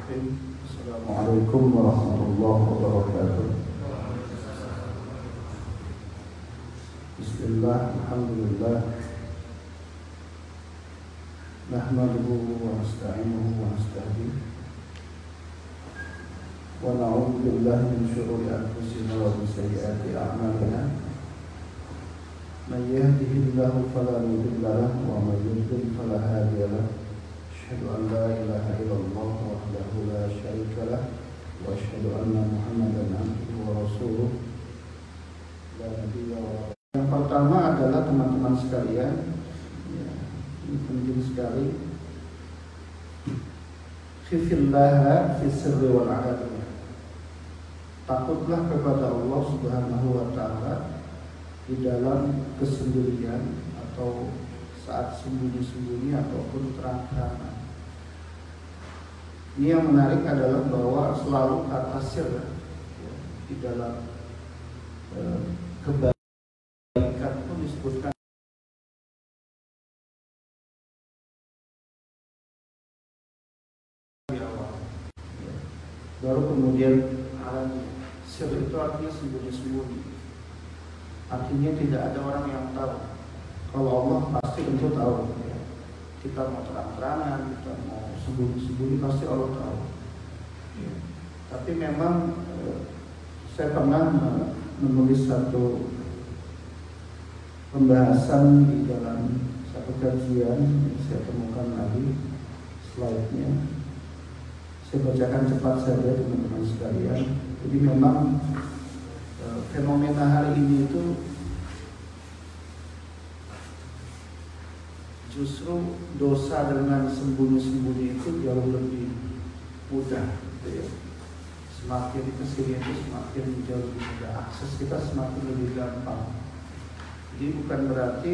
Bismillahirrahmanirrahim. Assalamualaikum warahmatullahi wabarakatuh. Bismillah, alhamdulillah. Nahmaduhu wa nasta'inuhu wa nasta'hdihi wa na'udzu billahi min syururi anfusina wa min sayyiati a'malina. Man yahdihillahu fala mudilla lahu wa man yudlil fala hadiya lahu. Asyhadu an la ilaha illallah wahdahu la syarika lah wa asyhadu anna Muhammadan abduhu wa rasuluh la nabiyya wa. Yang pertama adalah teman-teman sekalian, ya, ini penting sekali. Khifillah fi sirri wal alaniya. Takutlah kepada Allah Subhanahu wa taala di dalam kesendirian atau saat sembunyi-sembunyi ataupun terang-terangan. Ini yang menarik adalah bahwa selalu kata sir ya, di dalam kebaikan pun disebutkan di awal. Ya. Baru kemudian sir itu artinya sembunyi-sembunyi. Artinya tidak ada orang yang tahu. Kalau Allah pasti tentu tahu. Ya. Kita mau terang-terangan, kita mau sembunyi-sembunyi, pasti Allah tahu. Ya. Tapi memang saya pernah menulis satu pembahasan di dalam satu kajian. Saya temukan lagi slide-nya. Saya bacakan cepat saja teman-teman sekalian. Jadi memang fenomena hari ini itu justru dosa dengan sembunyi-sembunyi itu jauh lebih mudah, gitu ya. Semakin kesini itu semakin jauh lebih mudah, akses kita semakin lebih gampang. Jadi bukan berarti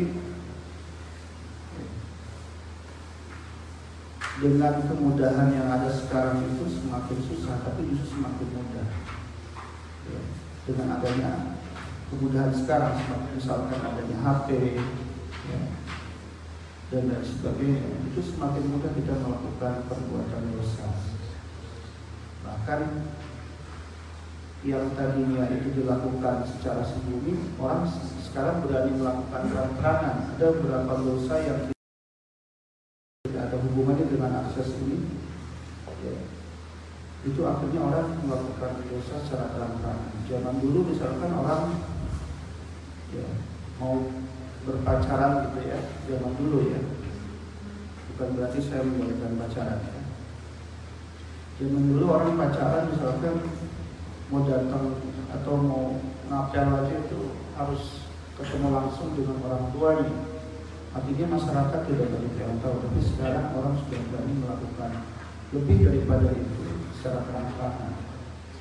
dengan kemudahan yang ada sekarang itu semakin susah, tapi justru semakin mudah. Ya. Dengan adanya kemudahan sekarang, misalkan adanya HP, ya, dan lain sebagainya, itu semakin mudah kita melakukan perbuatan dosa. Bahkan yang tadinya itu dilakukan secara sembunyi, orang sekarang berani melakukan terang-terangan. Ada beberapa dosa yang tidak ada hubungannya dengan akses ini, ya, itu akhirnya orang melakukan dosa secara terang-terangan. Zaman dulu misalkan orang ya, mau berpacaran gitu ya, zaman dulu ya, bukan berarti saya membolehkan pacaran ya. Zaman dulu orang pacaran misalkan mau datang atau mau ngapel aja itu harus ketemu langsung dengan orang tuanya. Artinya masyarakat tidak banyak yang tahu, tapi sekarang orang sudah berani melakukan lebih daripada itu secara terang-terangan.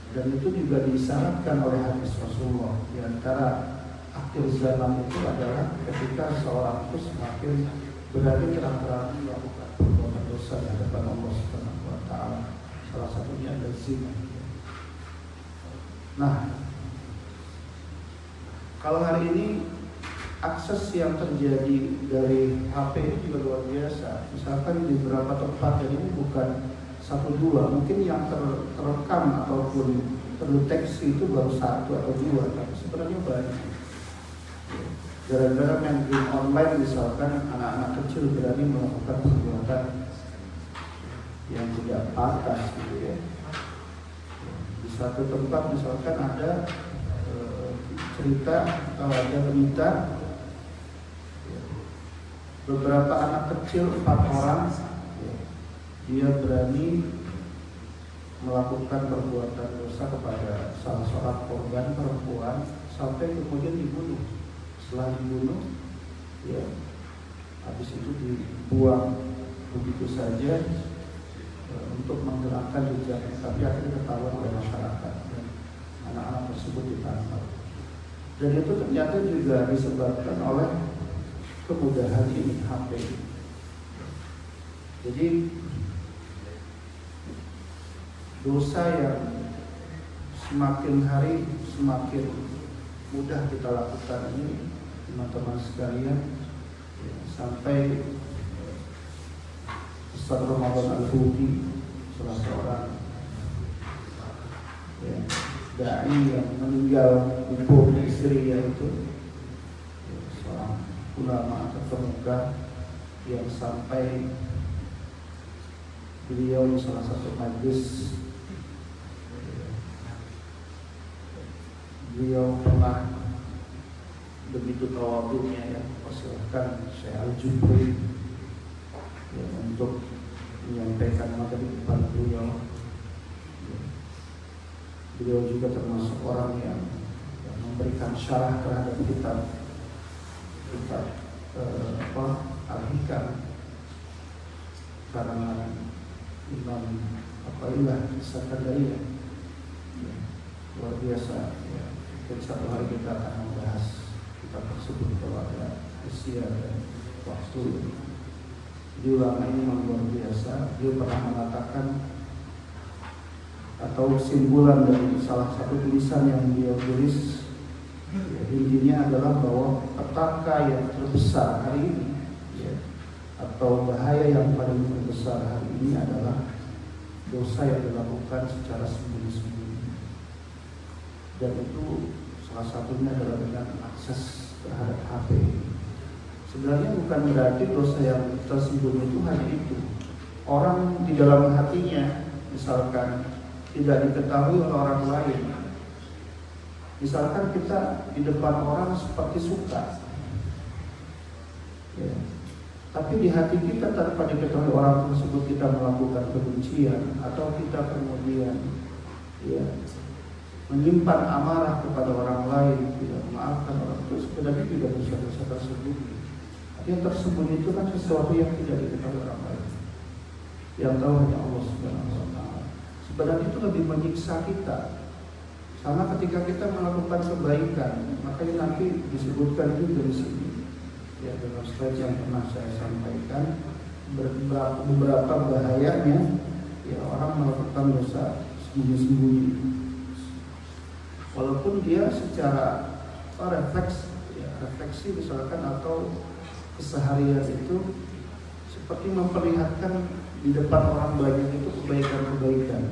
Dan itu juga disyaratkan oleh hadis Rasulullah. Di antara akhir zaman itu adalah ketika seorang itu semakin berani terang-terangan melakukan perbuatan dosa di hadapan Allah Subhanahu wa taala. Salah satunya adalah zina. Nah, kalau hari ini akses yang terjadi dari HP itu juga luar biasa. Misalkan di beberapa tempat, jadi ini bukan satu dua, mungkin yang terekam ataupun terdeteksi itu baru satu atau dua, tapi sebenarnya banyak. Gara-gara main game online misalkan anak-anak kecil berani melakukan perbuatan yang tidak pantas gitu ya. Di satu tempat misalkan ada cerita atau ada berita beberapa anak kecil 4 orang dia berani melakukan perbuatan dosa kepada salah seorang korban perempuan sampai kemudian dibunuh. Setelah dibunuh, ya, habis itu dibuang begitu saja untuk menghilangkan jejaknya. Tapi akhirnya ketahuan oleh masyarakat dan anak-anak tersebut ditangkap. Dan itu ternyata juga disebabkan oleh kemudahan ini HP. Jadi dosa yang semakin hari semakin mudah kita lakukan ini, teman-teman sekalian, ya, sampai Ustaz Ramadan Al-Futi, salah seorang dai yang meninggal di bom di Syria itu, seorang ulama atau pemuda yang sampai beliau di salah satu majlis beliau pernah begitu tawadhunya ya, persilahkan Syekh Al-Jubri ya, untuk menyampaikan materi kepada beliau. Beliau juga termasuk orang yang memberikan syarah terhadap kitab Al-Hikam karangan Imam As-Sakandariyah. Luar biasa ya. Dan satu hari kita akan membahas kitab tersebut kalau ada usia dan waktu. Di ulama ini memang luar biasa. Dia pernah mengatakan atau simpulan dari salah satu tulisan yang dia tulis ya, intinya adalah bahwa petaka yang terbesar hari ini ya, atau bahaya yang paling terbesar hari ini adalah dosa yang dilakukan secara sembunyi-sembunyi, dan itu salah satunya adalah dengan akses terhadap HP. Sebenarnya bukan berarti dosa yang tersembunyi itu hanya itu. Orang di dalam hatinya misalkan tidak diketahui oleh orang lain. Misalkan kita di depan orang seperti suka ya, tapi di hati kita tanpa diketahui orang tersebut kita melakukan kebencian, atau kita kemudian ya, menyimpan amarah kepada orang lain, tidak memaafkan orang itu, sebenarnya tidak dosa-dosa tersembunyi. Yang tersembunyi itu kan sesuatu yang tidak diketahui orang lain, yang tahu hanya Allah Subhanahu wa Ta'ala. Sebenarnya itu lebih menyiksa kita. Sama ketika kita melakukan kebaikan, makanya nanti disebutkan juga di sini ya, dalam slide yang pernah saya sampaikan, beberapa bahayanya ya orang melakukan dosa sembunyi-sembunyi, walaupun dia secara refleksi misalkan atau keseharian itu seperti memperlihatkan di depan orang banyak itu kebaikan-kebaikan.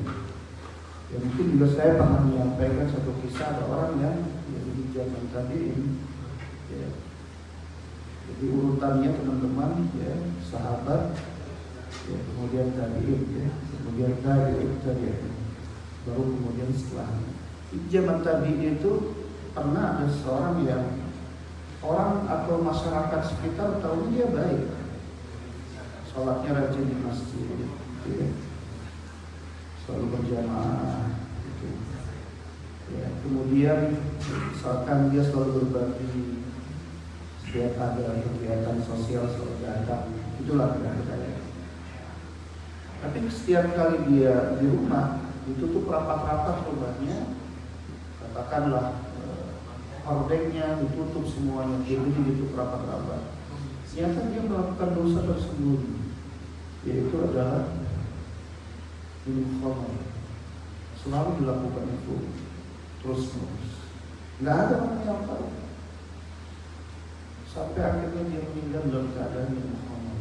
Ya, mungkin juga saya pernah menyampaikan satu kisah, ada orang yang ya, di zaman tabi'in ya, jadi urutannya teman-teman ya, sahabat ya, kemudian tabi'in ya, kemudian tabi'in, baru kemudian setelahnya. Di zaman tabi'in itu pernah ada seorang yang orang atau masyarakat sekitar tahu dia baik, sholatnya rajin di masjid ya, selalu berjamaah gitu. Ya, kemudian misalkan dia selalu berbagi, setiap ada kegiatan sosial selalu datang, itulah kira-kira. Tapi setiap kali dia di rumah ditutup rapat-rapat rumahnya, katakanlah hordengnya ditutup semuanya, jadi ditutup rapat-rapat. Ternyata dia melakukan dosa tersembunyi, yaitu adalah minum khamr. Selalu dilakukan itu terus-menerus. Nggak ada orang yang tahu. Sampai akhirnya dia meninggal dalam keadaan minum khamr.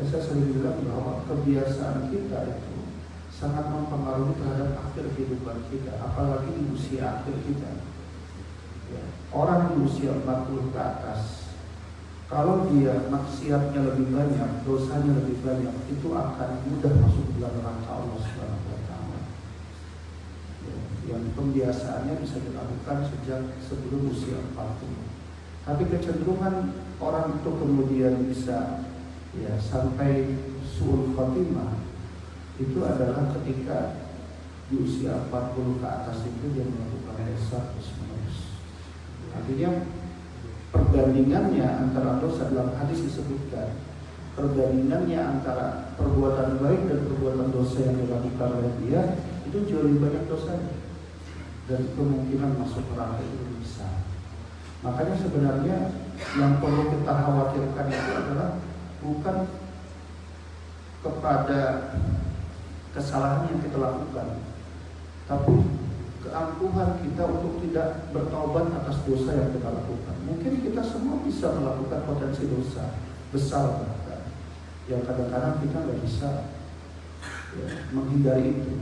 Saya sering bilang bahwa kebiasaan kita itu sangat mempengaruhi terhadap akhir kehidupan kita, apalagi di usia akhir kita. Ya, orang di usia 40 ke atas, kalau dia maksiatnya lebih banyak, dosanya lebih banyak, itu akan mudah masuk dalam neraka Allah Subhanahu wa Ta'ala. Ya, yang pembiasaannya bisa dilakukan sejak sebelum usia 40. Tapi kecenderungan orang itu kemudian bisa ya sampai su'ul khatimah itu adalah ketika di usia 40 ke atas itu dia melakukan dosa terus-menerus. Artinya perbandingannya antara dosa, dalam hadis disebutkan perbandingannya antara perbuatan baik dan perbuatan dosa yang dilakukan oleh dia itu jauh lebih banyak dosanya, dan kemungkinan masuk neraka itu lebih besar. Makanya sebenarnya yang perlu kita khawatirkan itu adalah bukan kepada kesalahan yang kita lakukan, tapi keangkuhan kita untuk tidak bertaubat atas dosa yang kita lakukan. Mungkin kita semua bisa melakukan potensi dosa besar bahkan, yang kadang-kadang kita nggak bisa ya, menghindari itu.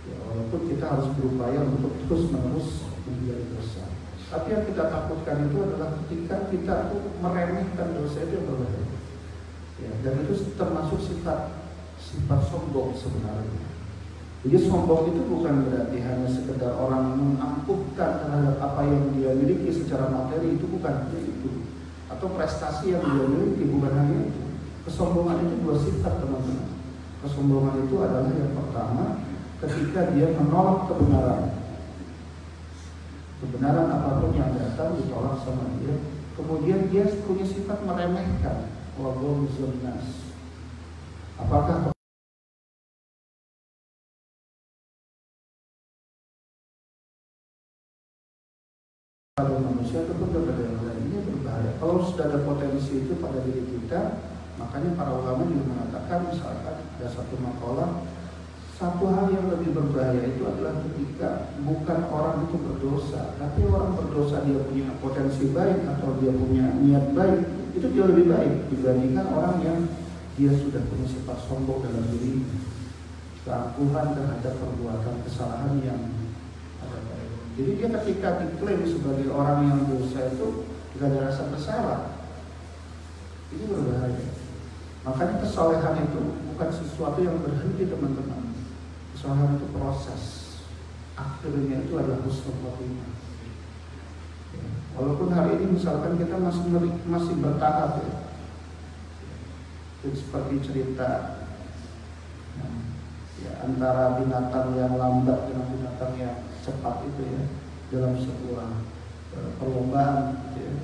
Ya, walaupun kita harus berupaya untuk terus menerus menghindari dosa. Tapi yang kita takutkan itu adalah ketika kita tuh meremehkan dosa itu yang berbahaya. Ya, dan itu termasuk sifat sombong sebenarnya. Jadi sombong itu bukan berarti hanya sekedar orang mengampuhkan terhadap apa yang dia miliki secara materi, itu bukan itu. Atau prestasi yang dia miliki, bukan hanya itu. Kesombongan itu dua sifat, teman-teman. Kesombongan itu adalah yang pertama, ketika dia menolak kebenaran. Kebenaran apapun yang datang ditolak sama dia. Kemudian dia punya sifat meremehkan. Wallahu nas. Apakah kalau manusia ataupun kepada yang lainnya berbahaya? Kalau sudah ada potensi itu pada diri kita, makanya para ulama juga mengatakan, misalkan ada satu makalah, satu hal yang lebih berbahaya itu adalah ketika bukan orang itu berdosa, tapi orang berdosa dia punya potensi baik atau dia punya niat baik, itu jauh lebih baik dibandingkan orang yang dia sudah punya sifat sombong dalam diri, keangkuhan terhadap perbuatan kesalahan yang ada baik. Jadi dia ketika diklaim sebagai orang yang dosa itu tidak ada rasa bersalah, ini berbahaya. Makanya kesolehan itu bukan sesuatu yang berhenti, teman-teman. Kesolehan itu proses, akhirnya itu adalah husnul khotimah. Walaupun hari ini misalkan kita masih bertahap ya. Seperti cerita ya, antara binatang yang lambat dengan binatang yang cepat itu ya, dalam sebuah perlombaan gitu ya.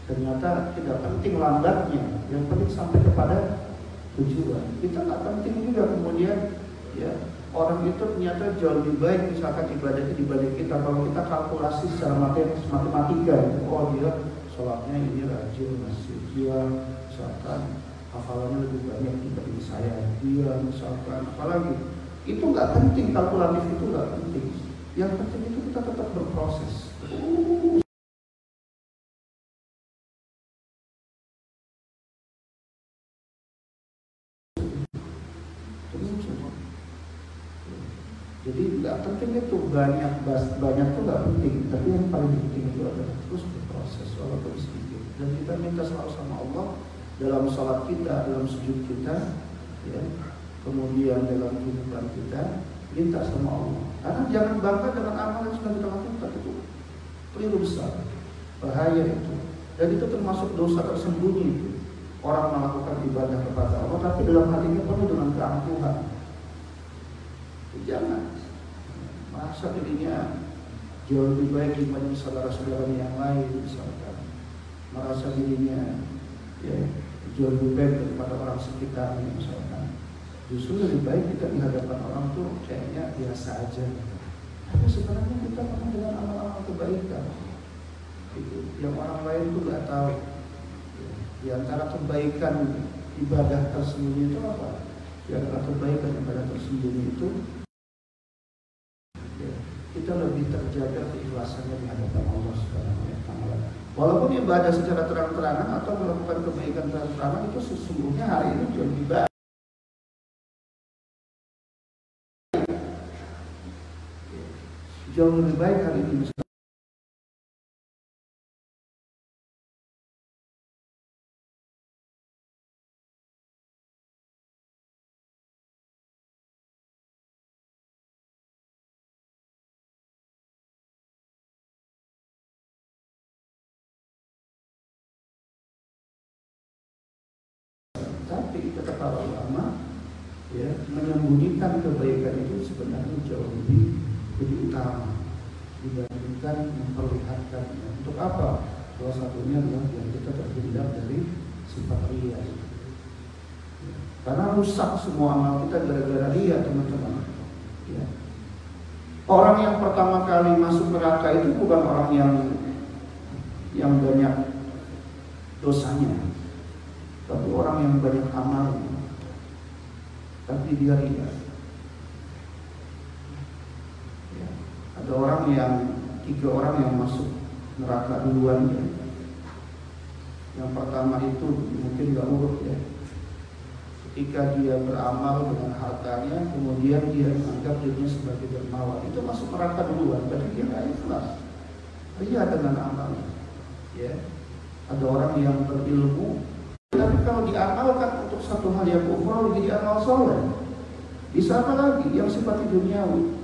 Ternyata tidak penting lambatnya, yang penting sampai kepada tujuan. Kita nggak penting juga kemudian ya, orang itu ternyata jauh lebih baik misalkan ibadahnya dibanding kita. Kalau kita kalkulasi secara matematika, oh dia sholatnya ini rajin, masih dia misalkan hafalannya lebih banyak dibanding saya, dia misalkan apalagi, itu nggak penting, kalkulatif itu nggak penting. Yang penting itu kita tetap berproses. Jadi nggak penting itu banyak tuh nggak penting, tapi yang paling penting itu adalah terus berproses walaupun sedikit. Dan kita minta selalu sama Allah dalam sholat kita, dalam sujud kita, ya, kemudian dalam kehidupan kita, minta sama Allah. Karena jangan bangga dengan amal yang sudah kita lakukan, itu keliru besar, bahaya itu. Dan itu termasuk dosa tersembunyi itu. Orang melakukan ibadah kepada Allah, tapi dalam hatinya penuh dengan keangkuhan. Jangan merasa dirinya jauh lebih baik dibanding saudara-saudara yang lain, misalkan merasa dirinya ya, jauh lebih baik daripada orang sekitarnya, misalkan. Justru lebih baik kita di hadapan orang tuh kayaknya biasa aja. Tapi sebenarnya kita penuh dengan amal-amal kebaikan, itu yang orang lain tuh nggak tahu. Di antara kebaikan ibadah tersembunyi itu apa? Di antara kebaikan ibadah tersembunyi itu kita lebih terjaga keikhlasannya di hadapan Allah Subhanahu wa Ta'ala. Walaupun ibadah secara terang-terangan atau melakukan kebaikan terang-terangan itu sesungguhnya hari ini jauh lebih baik. Jauh lebih baik hari ini. Tapi kata para ulama, ya, menyembunyikan kebaikan itu sebenarnya jauh lebih utama dibandingkan memperlihatkannya. Untuk apa? Salah satunya adalah yang kita terhindar dari sifat riya. Ya. Karena rusak semua amal kita gara-gara riya, teman-teman. Ya. Orang yang pertama kali masuk neraka itu bukan orang yang banyak dosanya, tapi orang yang banyak amalnya, tapi dia riya. Ya. Ada tiga orang yang masuk neraka duluan ya. Yang pertama itu mungkin gak urut ya. ketika dia beramal dengan hartanya, kemudian dia menganggap dirinya sebagai dermawan, itu masuk neraka duluan, berarti dia nggak ikhlas. Ria dengan amalnya. Ya, ada orang yang berilmu, tapi kalau diamalkan untuk satu hal yang ukhrawi jadi amal soleh. Bisa apa lagi yang sifatnya duniawi?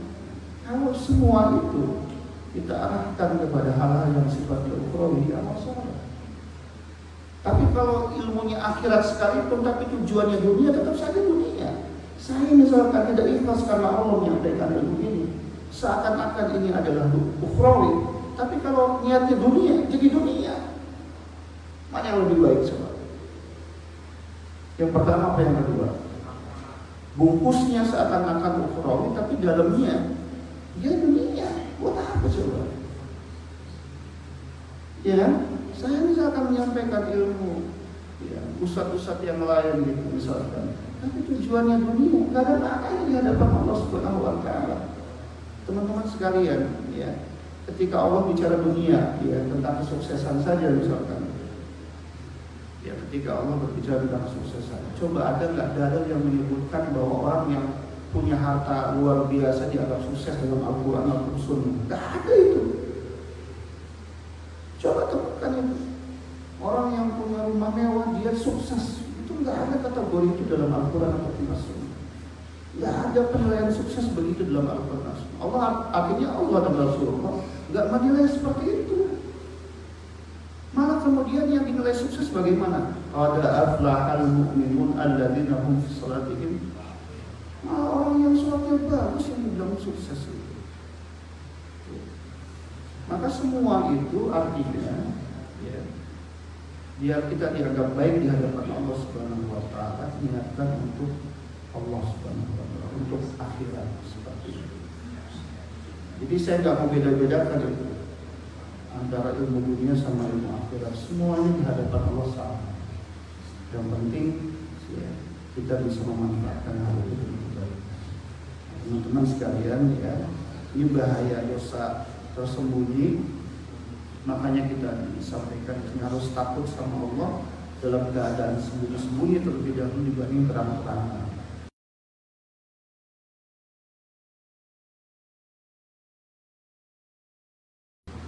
Kalau semua itu kita arahkan kepada hal-hal yang sifatnya ukhrawi, amal soleh. Tapi kalau ilmunya akhirat sekalipun, tapi tujuannya dunia, tetap saja dunia. Saya misalkan tidak ikhlas karena Allah menyampaikan ilmu ini, seakan-akan ini adalah ukhrawi. Tapi kalau niatnya dunia, jadi dunia. Mana yang lebih baik coba? Yang pertama apa yang kedua? Bungkusnya seakan-akan ukhrawi, tapi dalamnya dia dunia. Buat apa coba? Ya kan? Saya misalkan menyampaikan ilmu, ya, ustadz-ustadz yang lain gitu misalkan, tapi tujuannya dunia, nggak ada makanya di hadapan Allah Subhanahu Wa Taala. Teman-teman sekalian, ya, ketika Allah bicara dunia, ya, tentang kesuksesan saja misalkan, ya, ketika Allah berbicara tentang kesuksesan, coba ada nggak dalil yang menyebutkan bahwa orang yang punya harta luar biasa dianggap sukses dalam Al-Quran atau Sunnah? Nggak ada itu. Coba temukan itu. Orang yang punya rumah mewah dia sukses, itu nggak ada kategori itu dalam Al-Quran atau Sunnah. Nggak ada penilaian sukses begitu dalam Al-Quran. Allah akhirnya Allah dan Rasulullah nggak menilai seperti itu. Malah kemudian yang dinilai sukses bagaimana? Ada aflahal mu'minun alladzina hum fi salatihim. Malah orang yang sholatnya bagus yang dibilang sukses itu. Maka semua itu artinya, ya, biar kita dianggap baik di hadapan Allah Subhanahu Wa Taala, ingatkan untuk Allah Subhanahu Wa Taala, untuk akhirat seperti itu. Jadi saya nggak mau beda-bedakan itu antara ilmu dunia sama ilmu akhirat. Semuanya di hadapan Allah sama. Yang penting, ya, kita bisa memanfaatkan hal itu dengan baik. Teman-teman sekalian, ya, ini bahaya dosa tersembunyi, makanya kita disampaikan harus takut sama Allah dalam keadaan sembunyi-sembunyi terlebih dahulu dibanding terang-terangan.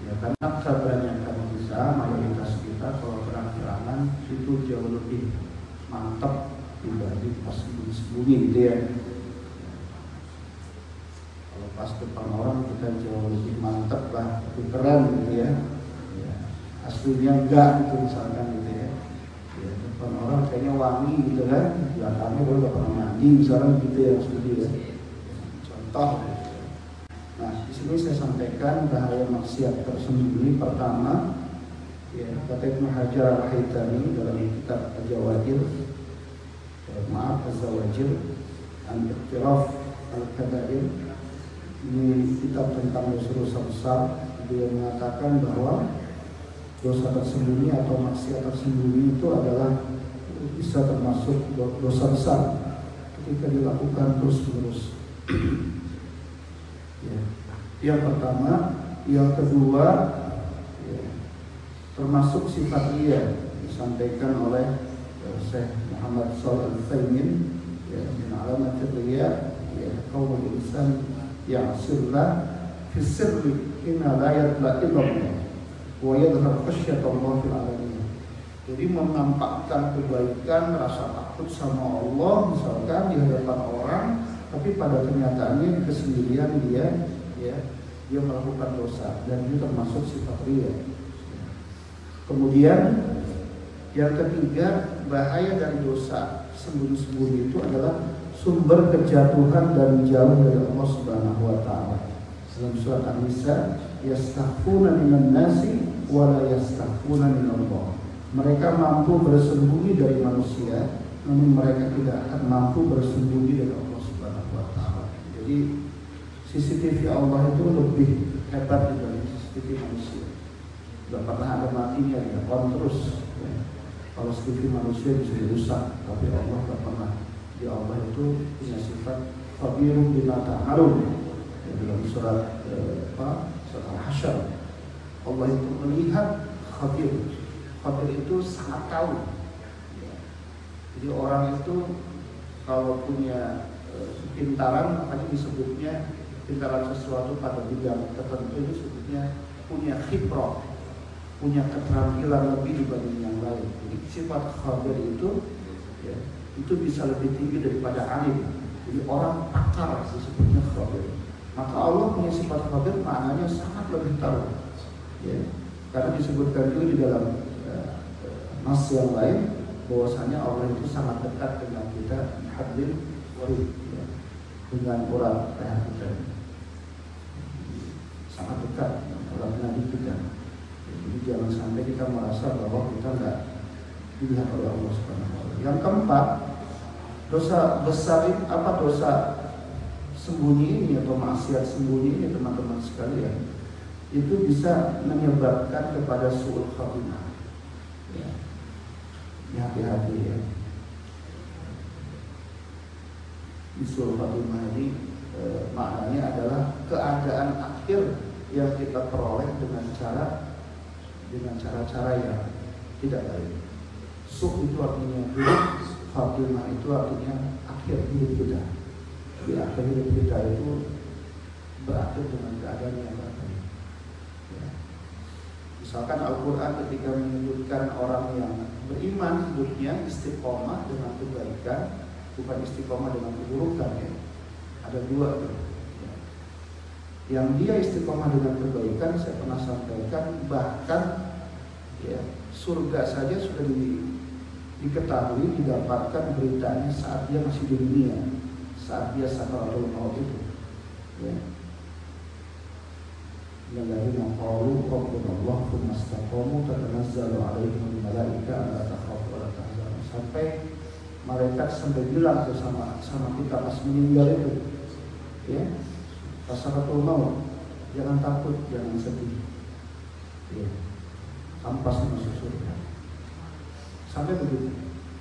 Ya, karena kebanyakan kita, mayoritas kita kalau terang-terangan itu jauh lebih mantap dibanding pas sembunyi-sembunyi gitu ya. Pas depan orang kita jauh lebih mantap lah, lebih keren gitu ya. Ya, aslinya enggak gitu misalkan gitu ya. Ya, depan orang kayaknya wangi gitu kan, belakangnya baru gak pernah mandi misalkan gitu ya, seperti ya. Contoh. Nah, di sini saya sampaikan bahaya maksiat tersembunyi. Pertama, ya, kata Ibnu Hajar Al-Haytami dalam kitab Al-Zawajir, Az-Zawajir, Al-Iqtiraf Al-Kabair. Ini kitab tentang dosa-dosa besar. Dia mengatakan bahwa dosa tersembunyi atau maksiat tersembunyi itu adalah bisa termasuk dosa besar ketika dilakukan terus-menerus. Ya. Yang pertama, yang kedua, ya, termasuk sifat riya disampaikan oleh Syekh Muhammad Shalih Al-Utsaimin, ya, min alamatir riya, ya, qaulul insan ya'sirlah fi sirri inna la yatla illallah wa yadhhar khasyatullah fil alamin. Jadi menampakkan kebaikan, rasa takut sama Allah misalkan di hadapan orang, tapi pada kenyataannya di kesendirian dia, ya, dia melakukan dosa dan itu termasuk sifat riya. Kemudian yang ketiga, bahaya dari dosa sembunyi-sembunyi itu adalah sumber kejatuhan dan jauh dari Allah Subhanahu Wa Taala. Dalam surat An-Nisa, yastaghfuna minan nasi wa la yastaghfuna minallah. Mereka mampu bersembunyi dari manusia, namun mereka tidak akan mampu bersembunyi dari Allah Subhanahu Wa Taala. Jadi CCTV Allah itu lebih hebat dibanding CCTV manusia. Tidak pernah ada matinya, ya, on terus. Ya. Kalau CCTV manusia bisa dirusak, tapi Allah tidak pernah. Ya, Allah itu punya sifat khabirun bima ta'malun. Ya, dalam surat surat Al-Hasyr, Allah itu melihat, khabir. Khabir itu sangat tahu. Ya. Jadi orang itu kalau punya pintaran, makanya disebutnya pintaran sesuatu pada bidang tertentu itu disebutnya punya khibrah, punya keterampilan lebih dibanding yang lain. Jadi sifat khabir itu ya, itu bisa lebih tinggi daripada alim. Jadi orang pakar disebutnya khabir. Maka Allah punya sifat khabir, maknanya sangat lebih tahu. Ya. Karena disebutkan juga di dalam nas yang lain bahwasanya Allah itu sangat dekat dengan kita, hadir warid, ya, dengan orang kita, sangat dekat dengan orang nabi kita. Jadi jangan sampai kita merasa bahwa kita nggak dilihat oleh Allah Subhanahu wa Ta'ala. Yang keempat, dosa besar apa dosa sembunyi ini atau maksiat sembunyi ini teman-teman sekalian, itu bisa menyebabkan kepada su'ul khatimah. Ya. Hati-hati ya. Su'ul khatimah ini maknanya adalah keadaan akhir yang kita peroleh dengan cara-cara yang tidak baik. Su' itu artinya buruk, khatimah itu artinya akhir hidup kita. Di akhir hidup kita itu berakhir dengan keadaan yang tidak baik. Ya. Misalkan Al-Quran ketika menyebutkan orang yang beriman hidupnya istiqomah dengan kebaikan, bukan istiqomah dengan keburukan ya. Ada dua tuh. Ya. Yang dia istiqomah dengan kebaikan, saya pernah sampaikan, bahkan ya, surga saja sudah diketahui, didapatkan beritanya saat dia masih di dunia, saat dia sakaratul maut itu. Ya. Alladzina qalu rabbuna Allah tsumma istaqamu tatanazzalu 'alaihimul malaika alla takhafu wa la tahzanu. Sampai malaikat sampai bilang sama kita pas meninggal itu, ya, pas sakaratul maut, jangan takut, jangan sedih. Ya. Ampas masuk surga. Sampai begitu.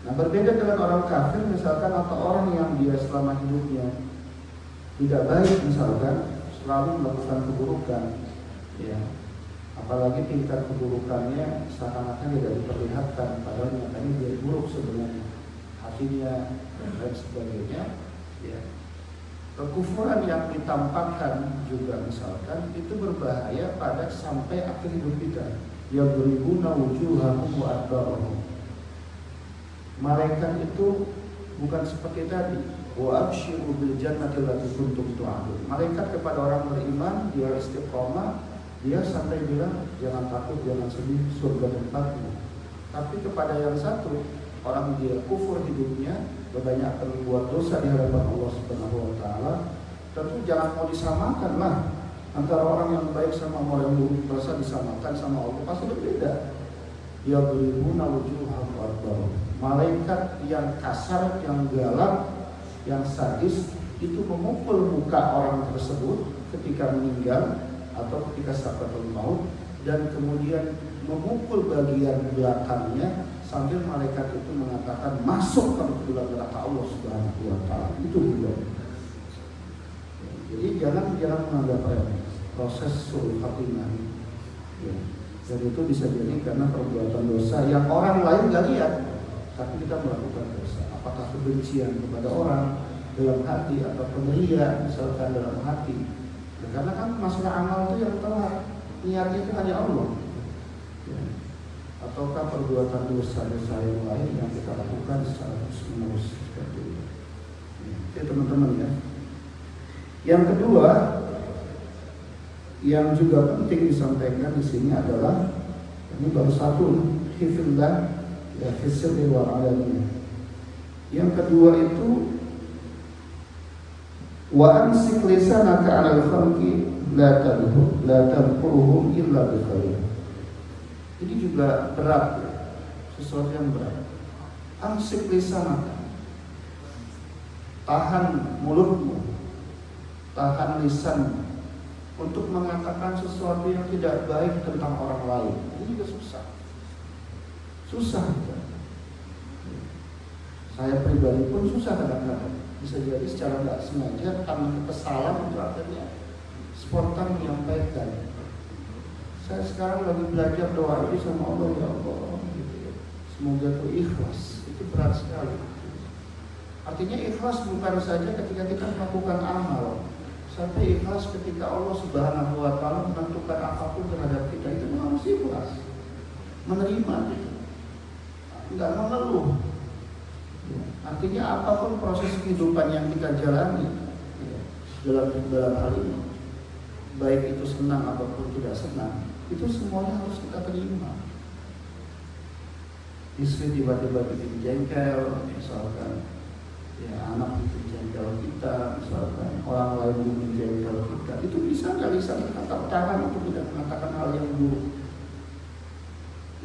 Nah, berbeda dengan orang kafir misalkan, atau orang yang dia selama hidupnya tidak baik misalkan, selalu melakukan keburukan, ya, apalagi tingkat keburukannya seakan-akan tidak diperlihatkan, padahal nyatanya dia buruk sebenarnya, hatinya dan lain sebagainya. Ya. Kekufuran yang ditampakkan juga misalkan itu berbahaya pada sampai akhir hidup kita. Yadribuna wujuhahum wa adbarahum. Malaikat itu bukan seperti tadi, wa absyiru bil jannati allati kuntum tu'adun. Malaikat kepada orang beriman, dia istiqomah, dia sampai bilang jangan takut, jangan sedih, surga tempatmu. Tapi kepada yang satu, orang dia kufur hidupnya, kebanyakan berbuat dosa di hadapan Allah Subhanahu wa Ta'ala, tentu jangan mau disamakan lah. Antara orang yang baik sama orang yang buruk, dosa disamakan sama Allah pasti berbeda. Yadribuna wujuhahum wa adbarahum. Malaikat yang kasar, yang galak, yang sadis itu memukul muka orang tersebut ketika meninggal atau ketika sakaratul maut, dan kemudian memukul bagian belakangnya sambil malaikat itu mengatakan masuk ke dalam neraka Allah Subhanahu wa Ta'ala. Itu juga. Jadi jangan menganggap remeh proses su'ul khatimah. Ya. Dan itu bisa jadi karena perbuatan dosa yang orang lain nggak lihat, tapi kita melakukan dosa. Apakah kebencian kepada orang dalam hati atau ria misalkan dalam hati. Ya, karena kan masalah amal itu yang telah niatnya itu hanya Allah. Ya. Ataukah perbuatan dosa-dosa yang lain yang kita lakukan secara terus-menerus seperti itu. Ya, teman-teman ya. Yang kedua, yang juga penting disampaikan di sini adalah, ini baru satu, hifdzillah ya, fisirri wal alaniyah. Yang kedua itu wa amsik lisanaka 'alal khalqi la tadhkuruhum illa bi khair. Ini juga berat ya, sesuatu yang berat. Amsik lisanaka, tahan mulutmu, tahan lisanmu untuk mengatakan sesuatu yang tidak baik tentang orang lain. Ini juga susah ya. Saya pribadi pun susah kadang-kadang. Bisa jadi secara tidak sengaja karena kekesalan itu akhirnya spontan menyampaikan. Saya sekarang lagi belajar doa ini sama Allah, ya Allah gitu ya. Semoga itu ikhlas. Itu berat sekali. Artinya ikhlas bukan saja ketika kita melakukan amal, sampai ikhlas ketika Allah Subhanahu wa Ta'ala menentukan apapun terhadap kita, itu harus ikhlas, menerima itu, nggak mengeluh. Artinya apapun proses kehidupan yang kita jalani dalam hal ini, baik itu senang ataupun tidak senang, itu semuanya harus kita terima. Istri tiba-tiba bikin jengkel, misalkan, ya anak bikin jengkel kita, misalkan orang lain bikin jengkel kita, itu bisa nggak bisa kita tahan untuk tidak mengatakan hal yang buruk.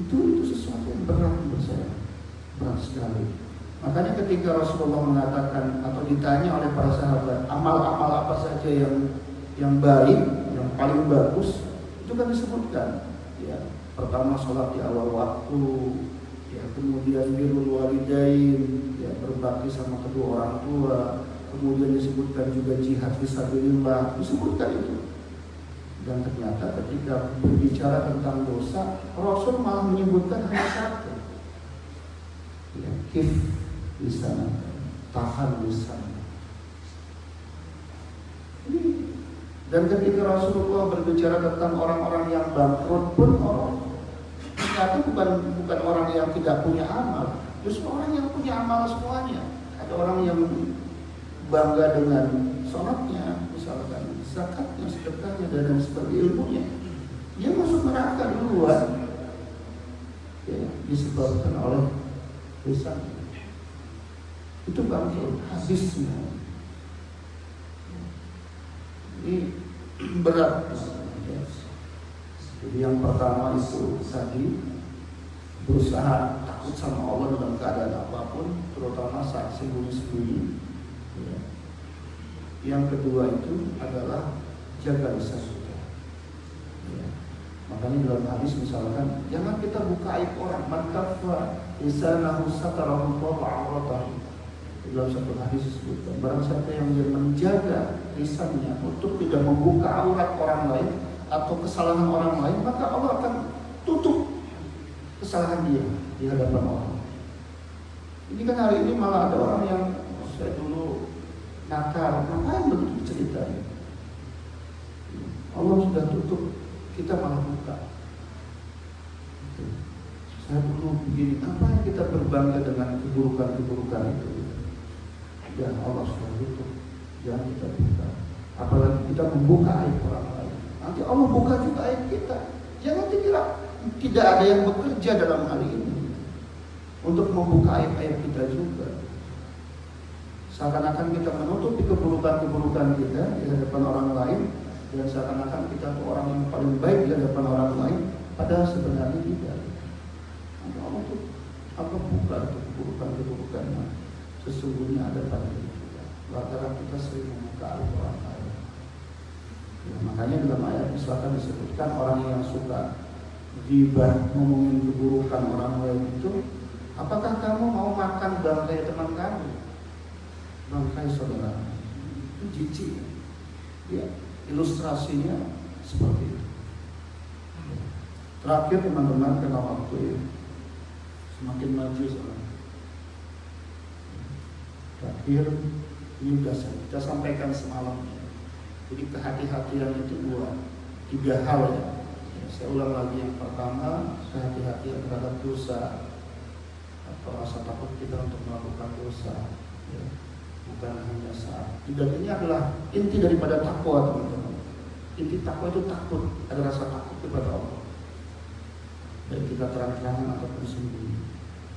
Itu sesuatu yang berat menurut saya, berat sekali. Makanya ketika Rasulullah mengatakan atau ditanya oleh para sahabat, amal-amal apa saja yang baik, yang paling bagus, itu kan disebutkan. Ya, pertama sholat di awal waktu, ya, kemudian birrul walidain, ya, berbakti sama kedua orang tua, kemudian disebutkan juga jihad fisabilillah, disebutkan itu. Dan ternyata ketika berbicara tentang dosa, Rasul malah menyebutkan hanya satu, ya, lisan, tahan lisan. Dan ketika Rasulullah berbicara tentang orang-orang yang bangkrut pun, ternyata bukan orang yang tidak punya amal, justru orang yang punya amal semuanya. Ada orang yang bangga dengan sholatnya, misalkan zakatnya, sedekahnya, dan seperti ilmunya, dia masuk neraka duluan, ya, disebabkan oleh lisan. Itu bangkrut habisnya. Ini berat. Jadi yang pertama itu tadi, berusaha takut sama Allah dalam keadaan apapun, terutama saat sembunyi-sembunyi. Ya. Yang kedua itu adalah jaga lisan kita. Ya. Makanya dalam hadis misalkan, jangan kita buka aib orang. Man kaffa lisanahu satarahu Allahu auratahu. Dalam satu hadis disebutkan, barang siapa yang menjaga lisannya untuk tidak membuka aurat orang lain atau kesalahan orang lain, maka Allah akan tutup kesalahan dia di hadapan orang. Ini kan hari ini malah ada orang yang, saya dulu nakal, ngapain begitu ceritanya? Allah sudah tutup, kita malah buka. Saya dulu begini, ngapain kita berbangga dengan keburukan-keburukan itu? Dan Allah sudah tutup, jangan kita buka. Apalagi kita membuka aib orang lain, nanti Allah buka juga aib kita. Jangan dikira tidak ada yang bekerja dalam hal ini untuk membuka aib-aib kita juga. Seakan-akan kita menutupi keburukan-keburukan kita di hadapan orang lain, dan seakan-akan kita itu orang yang paling baik di hadapan orang lain, padahal sebenarnya tidak. Allah tuh buka keburukan-keburukannya. Sesungguhnya ada pada diri kita. Lantaran kita sering membuka aib orang lain. Ya, makanya dalam ayat misalkan disebutkan orang yang suka ghibah, ngomongin keburukan orang lain itu, apakah kamu mau makan bangkai teman kamu, bangkai saudara? Itu jijik. Ya, ilustrasinya seperti itu. Terakhir teman-teman, karena waktu semakin maju soalnya. Terakhir, ini sudah kita sampaikan semalam. Jadi kehati-hatian itu tiga hal ya. Saya ulang lagi, yang pertama, kehati-hatian terhadap dosa atau rasa takut kita untuk melakukan dosa. Ya. Bukan hanya saat. Ini adalah inti daripada takwa, teman-teman. Inti takwa itu takut, ada rasa takut kepada Allah. Baik kita terang-terangan ataupun sembunyi.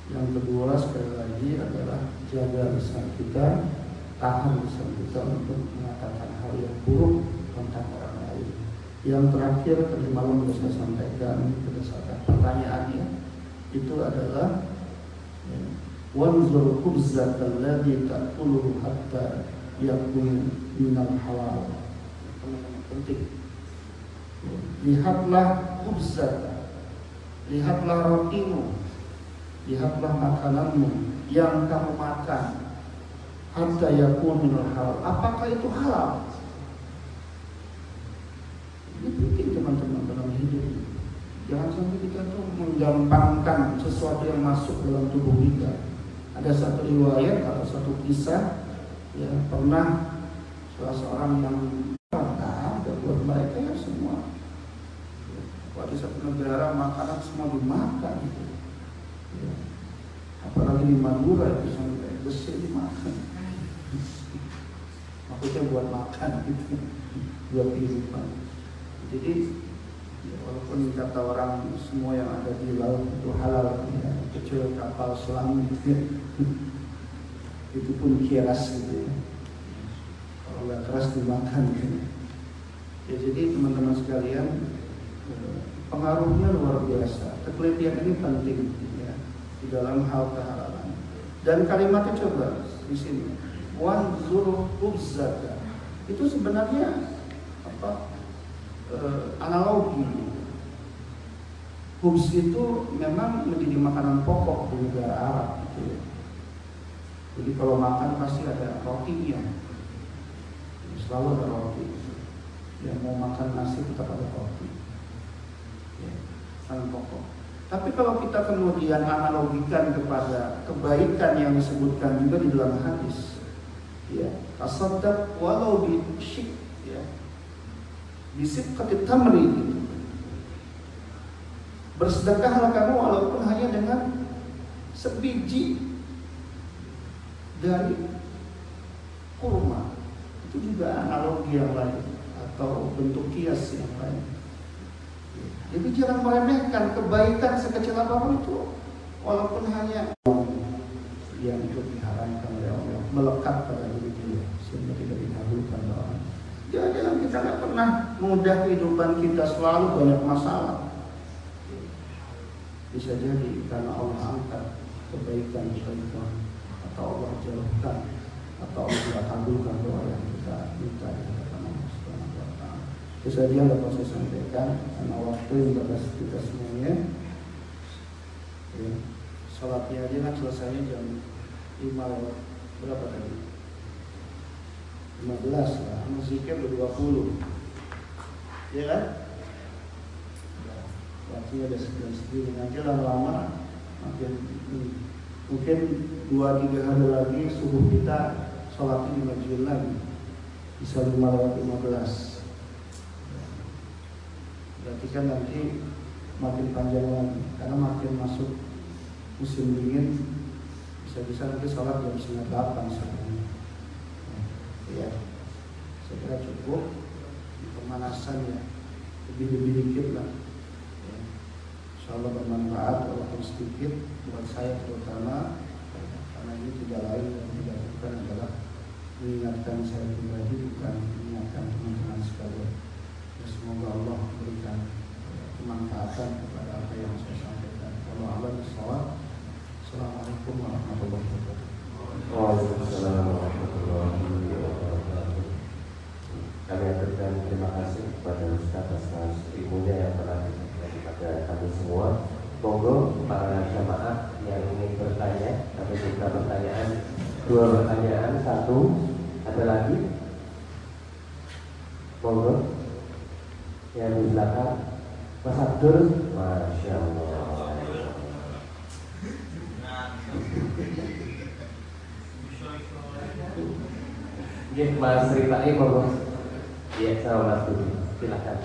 Yang kedua sekali lagi adalah jaga lisan kita, tahan lisan kita untuk mengatakan hal yang buruk tentang orang lain. Yang terakhir tadi malam sudah saya sampaikan berdasarkan pertanyaannya, itu adalah wanzur khubzat alladhi ta'kuluhu hatta yakun minal halal. Penting. Lihatlah khubzat, lihatlah rotimu, lihatlah makananmu yang kamu makan, hatta yakun minal halal. Apakah itu halal? Ini penting teman-teman dalam hidup. Jangan sampai kita tuh menggampangkan sesuatu yang masuk dalam tubuh kita. Ada satu riwayat atau satu kisah, ya, pernah salah seorang yang ada buat mereka ya semua. Kalau di satu negara makanan semua dimakan, gitu. Ya. Apalagi di Madura itu sampai besi dimakan. Maksudnya buat makan, gitu, buat kehidupan. Jadi ya, walaupun kata orang semua yang ada di laut itu halal, ya, kecuali kapal selam, gitu, ya. Itu pun keras, gitu, ya. Kalau nggak keras dimakan, gitu. Ya, jadi teman-teman sekalian, pengaruhnya luar biasa. Ketelitian ini penting, ya, di dalam hal kehalalan. Dan kalimatnya coba di sini, wanzur ubzaka, itu sebenarnya apa? Analogi. Khubz itu memang menjadi makanan pokok di negara Arab, gitu ya. Jadi kalau makan pasti ada rotinya, selalu ada roti. Yang mau makan nasi tetap ada roti, ya, sangat pokok. Tapi kalau kita kemudian analogikan kepada kebaikan yang disebutkan juga di dalam hadis, ya, tasaddaq walau bisyik, ya, bisibqatit tamri, gitu. Bersedekahlah kamu walaupun hanya dengan sebiji dari kurma. Itu juga analogi yang lain atau bentuk kias yang lain. Jadi jangan meremehkan kebaikan sekecil apapun itu, walaupun hanya yang itu diharamkan oleh Allah, melekat pada diri dia sehingga tidak dikabulkan doa. Jangan kita nggak pernah mudah kehidupan kita, selalu banyak masalah. Bisa jadi karena Allah angkat kebaikan atau Allah jauhkan atau Allah kabulkan doa yang kita minta di hadapan Allah Subhanahu wa taala. Itu saja yang dapat saya sampaikan karena waktu yang batas kita semuanya. Ya, salatnya aja kan selesainya jam 5 lewat berapa tadi? 15 lah, musiknya udah 20. Ya kan? Waktunya udah segini, nanti lama-lama makin mungkin 2-3 hari lagi subuh kita sholatnya dimajuin lagi, bisa 5 lewat 15. Berarti kan nanti makin panjang lagi, karena makin masuk musim dingin, bisa-bisa nanti sholat jam 7:30 sebenarnya. Ya, saya kira cukup pemanasan ya, lebih dikit lah. Insyaallah bermanfaat walaupun sedikit buat saya terutama, karena ini tidak lain yang dilakukan adalah mengingatkan saya pribadi, bukan mengingatkan teman-teman sekalian. Ya, semoga Allah berikan kemanfaatan kepada apa yang saya sampaikan. Wallahu a'lam bishawab. Assalamualaikum warahmatullahi wabarakatuh. Waalaikumsalam warahmatullahi wabarakatuh. Kami aturkan terima kasih kepada Ustaz atas ilmunya yang telah kepada kami semua. Monggo para jamaah yang ingin bertanya, kami buka pertanyaan, 2 pertanyaan, 1 ada lagi. Monggo yang di belakang, Mas Abdul, masya Allah. Ya, Mas Rifai, monggo. Ya, sama Mas Budi, silakan.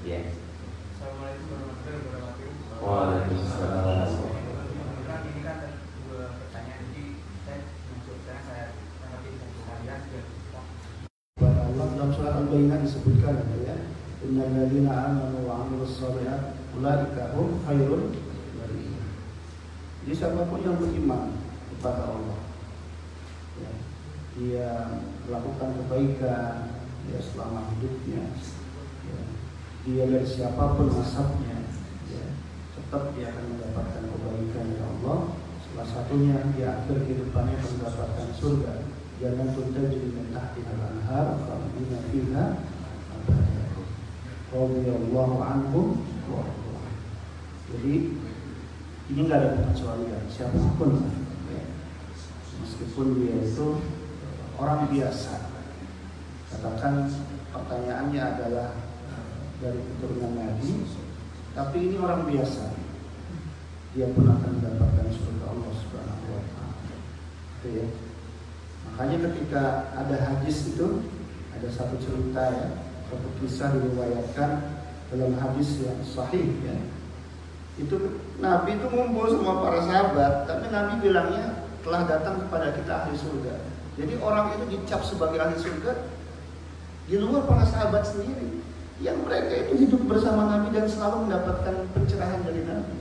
Ya. Waalaikumsalam. Ini kan 2 pertanyaan, jadi saya menunjukkan saya mengerti satu kalian Kepada Allah dalam surat Al-Baqarah disebutkan, ya, innal ladzina amanu wa 'amilus shalihat ulaika hum khairul bariyah. Jadi siapapun yang beriman kepada Allah, ya, dia melakukan kebaikan, ya, selama hidupnya, ya, dia dari siapapun nasabnya, ya, tetap dia akan mendapatkan kebaikan dari Allah. Salah satunya di akhir kehidupannya akan mendapatkan surga. Jannatul tajri min tahtiha al-anhar khalidina fiha abada. Radhiyallahu anhum wa radu. Jadi ini nggak ada pengecualian siapapun, ya, meskipun dia itu orang biasa. Katakan pertanyaannya adalah dari keturunan Nabi, tapi ini orang biasa, dia pun akan mendapatkan surga Allah Subhanahu wa taala. Gitu ya. Makanya ketika ada hadis itu, ada satu cerita ya, satu kisah diriwayatkan dalam hadis yang sahih ya. Itu Nabi itu ngumpul sama para sahabat, tapi Nabi bilangnya telah datang kepada kita ahli surga. Jadi orang itu dicap sebagai ahli surga di luar para sahabat sendiri, yang mereka itu hidup bersama Nabi dan selalu mendapatkan pencerahan dari Nabi.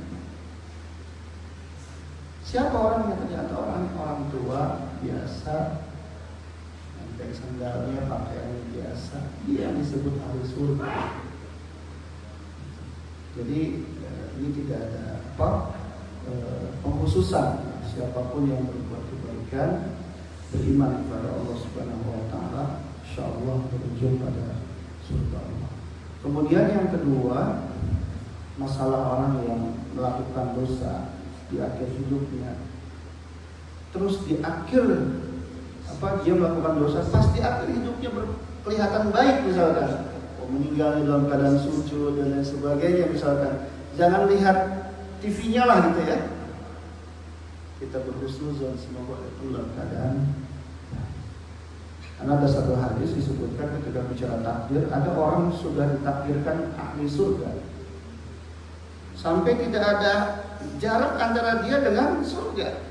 Siapa orangnya? Ternyata orang tua biasa, pakai sandalnya, pakaiannya biasa, dia yang disebut ahli surga. Jadi ini tidak ada pengkhususan. Siapapun yang berbuat kebaikan, beriman kepada Allah Subhanahu wa taala, insyaallah berujung pada surga Allah. Kemudian yang kedua, masalah orang yang melakukan dosa di akhir hidupnya. Terus di akhir dia melakukan dosa, pas di akhir hidupnya kelihatan baik misalkan, meninggal dalam keadaan sujud dan lain sebagainya misalkan. Jangan lihat TV-nya lah gitu ya. Kita berhusnuzon semoga itu dalam keadaan. Karena ada satu hadis disebutkan ketika bicara takdir, ada orang sudah ditakdirkan ahli surga, sampai tidak ada jarak antara dia dengan surga.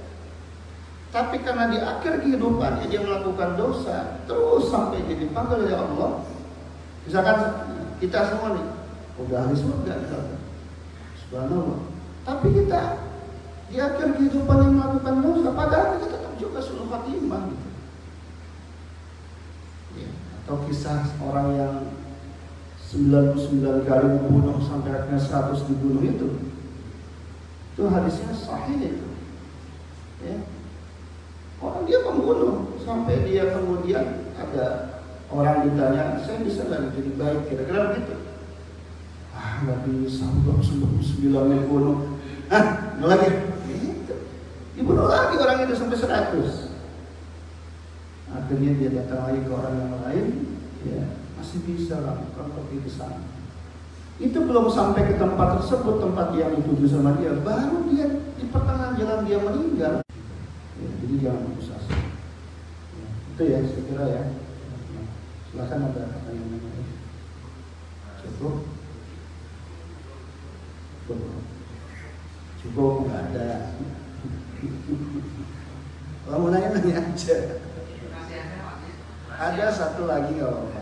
Tapi karena di akhir kehidupannya dia melakukan dosa, terus sampai dia dipanggil oleh Allah. Misalkan kita semua nih udah ahli surga misalkan, subhanallah, tapi kita di akhir kehidupan yang melakukan dosa, padahal kita tetap juga sulul khatimah gitu. Ya, atau kisah orang yang 99 kali membunuh sampai akhirnya 100 dibunuh itu hadisnya sahih itu. Ya. Orang dia pembunuh sampai dia kemudian ada orang ditanya, saya bisa nggak jadi baik, kira-kira begitu. Nggak bisa, 99 bunuh. Nggak lagi. Dibunuh lagi orang itu sampai 100. Akhirnya dia datang lagi ke orang yang lain, ya masih bisa lah, kalau pergi ke sana. Itu belum sampai ke tempat tersebut, tempat yang dituju sama dia, baru dia di pertengahan jalan dia meninggal. Ya, jadi jangan putus asa. Ya, itu ya saya kira ya. Nah, silakan ada pertanyaan yang lain. Cukup nggak ada. Kalau mau nanya aja. Ada satu lagi kalau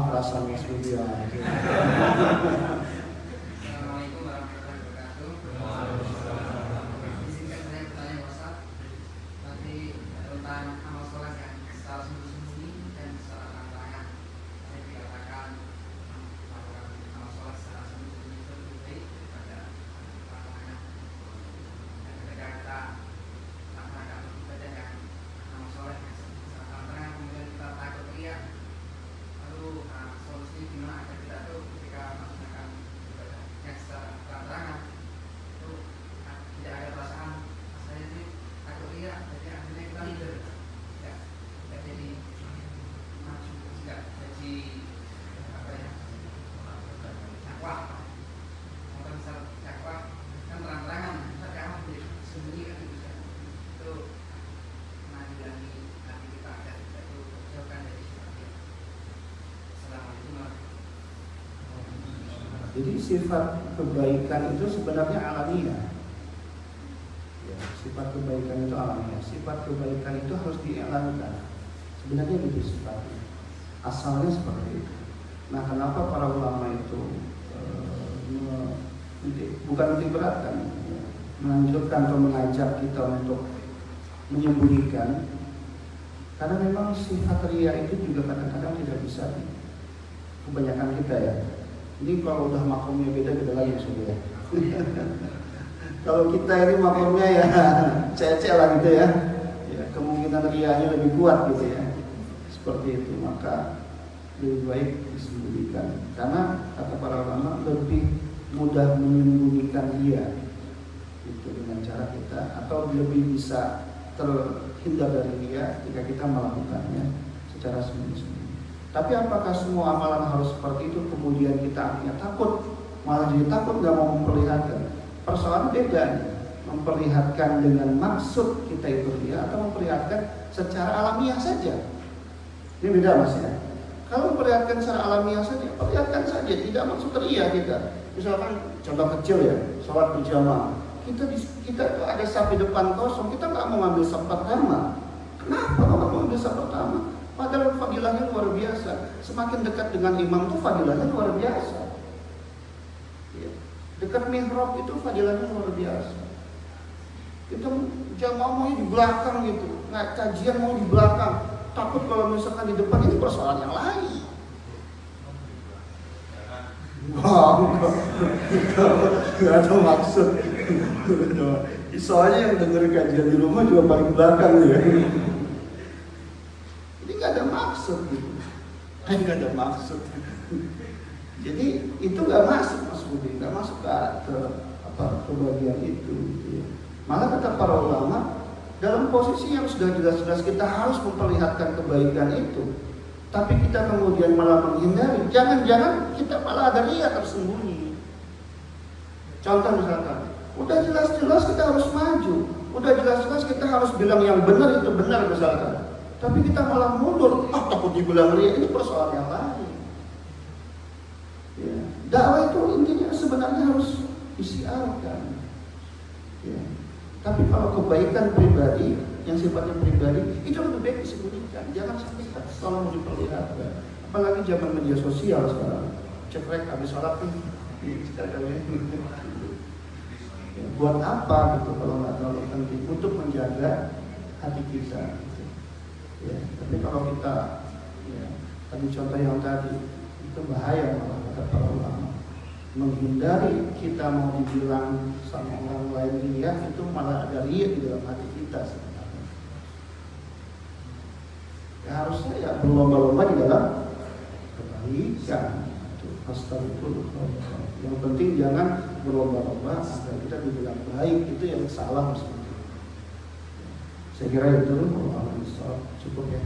perasaan Mas Budi aja. Assalamualaikum warahmatullahi wabarakatuh. Izinkan saya bertanya Ustaz, nanti tentang amal soleh yang secara sembunyi dan secara terang-terangan. Saya dikatakan melakukan amal soleh secara sembunyi itu lebih baik daripada terang-terangan. Dan ketika kita laksanakan ibadah yang amal soleh yang secara terang-terangan, kemudian kita takut riya, lalu solusinya gimana agar kita tuh ketika melaksanakan ibadah yang secara terang-terangan itu tidak ada perasaan saya ini takut riya, jadi akhirnya kita leader tidak jadi maju, tidak jadi dakwah. Kalau misal dakwah kan terang-terangan, tapi amal sembunyi kan bisa itu menanggulangi hati kita agar kita itu jauhkan dari sifat itu. Assalamualaikum warahmatullahi wabarakatuh. Jadi sifat kebaikan itu sebenarnya alamiah. Ya, sifat kebaikan itu alamiah. Sifat kebaikan itu harus dielankan. Sebenarnya itu sifatnya. Asalnya seperti itu. Nah, kenapa para ulama itu bukan titik beratkan, menganjurkan atau mengajak kita untuk menyembunyikan? Karena memang sifat riya itu juga kadang-kadang tidak bisa. Kebanyakan kita ya. Ini kalau udah makomnya beda lagi sudah ya. Kalau kita ini makomnya ya cece lah gitu ya. Ya, kemungkinan riyanya lebih kuat gitu ya. Seperti itu, maka lebih baik disembunyikan. Karena kata para ulama lebih mudah menyembunyikan riya itu dengan cara kita, atau lebih bisa terhindar dari riya jika kita melakukannya secara sembunyi-sembunyi. Tapi apakah semua amalan harus seperti itu kemudian kita akhirnya takut malah jadi takut nggak mau memperlihatkan. Persoalan beda nih, memperlihatkan dengan maksud kita itu ria atau memperlihatkan secara alamiah saja. Ini beda Mas ya. Kalau memperlihatkan secara alamiah saja, perlihatkan saja, tidak maksud ria kita. Misalkan contoh kecil ya, sholat berjamaah. Kita ada saf di depan kosong, kita nggak mau ngambil saf pertama. Kenapa nggak mau ngambil saf pertama? Padahal fadilahnya luar biasa. Semakin dekat dengan imam itu fadilahnya luar biasa. Ya. Dekat mihrab itu fadilahnya luar biasa. Kita jamaah mau di belakang gitu, nggak kajian mau di belakang. Takut kalau misalkan di depan ini persoalan yang lain. Wah, nggak ada maksud. Soalnya yang denger kajian di rumah juga paling belakang ya. Ini nggak ada maksud gitu. Nggak ada maksud. Jadi itu nggak masuk Mas Budi, nggak masuk ke bagian itu. Gitu ya. Malah kata para ulama, dalam posisi yang sudah jelas-jelas kita harus memperlihatkan kebaikan itu, tapi kita kemudian malah menghindari. Jangan-jangan kita malah ada ria tersembunyi. Contoh misalkan, udah jelas-jelas kita harus maju, udah jelas-jelas kita harus bilang yang benar itu benar misalkan, tapi kita malah mundur. Takut dibilang ria, ini persoalan yang lain. Ya. Dakwah itu intinya sebenarnya harus disiarkan. Ya. Tapi kalau kebaikan pribadi yang sifatnya pribadi itu lebih baik disembunyikan. Jangan sampai selalu diperlihatkan. Apalagi zaman media sosial sekarang. Cekrek habis sholat nih. Ya, buat apa gitu kalau nggak terlalu penting untuk menjaga hati kita. Gitu. Ya, tapi kalau kita tadi contoh yang tadi itu bahaya malah kata para ulama. Menghindari kita mau dibilang sama orang lain ria, itu malah ada ria di dalam hati kita sebenarnya. Ya harusnya ya berlomba-lomba di dalam kebaikan. Astagfirullah. Yang penting jangan berlomba-lomba agar kita dibilang baik, itu yang salah sebenarnya. Saya kira itu cukup ya.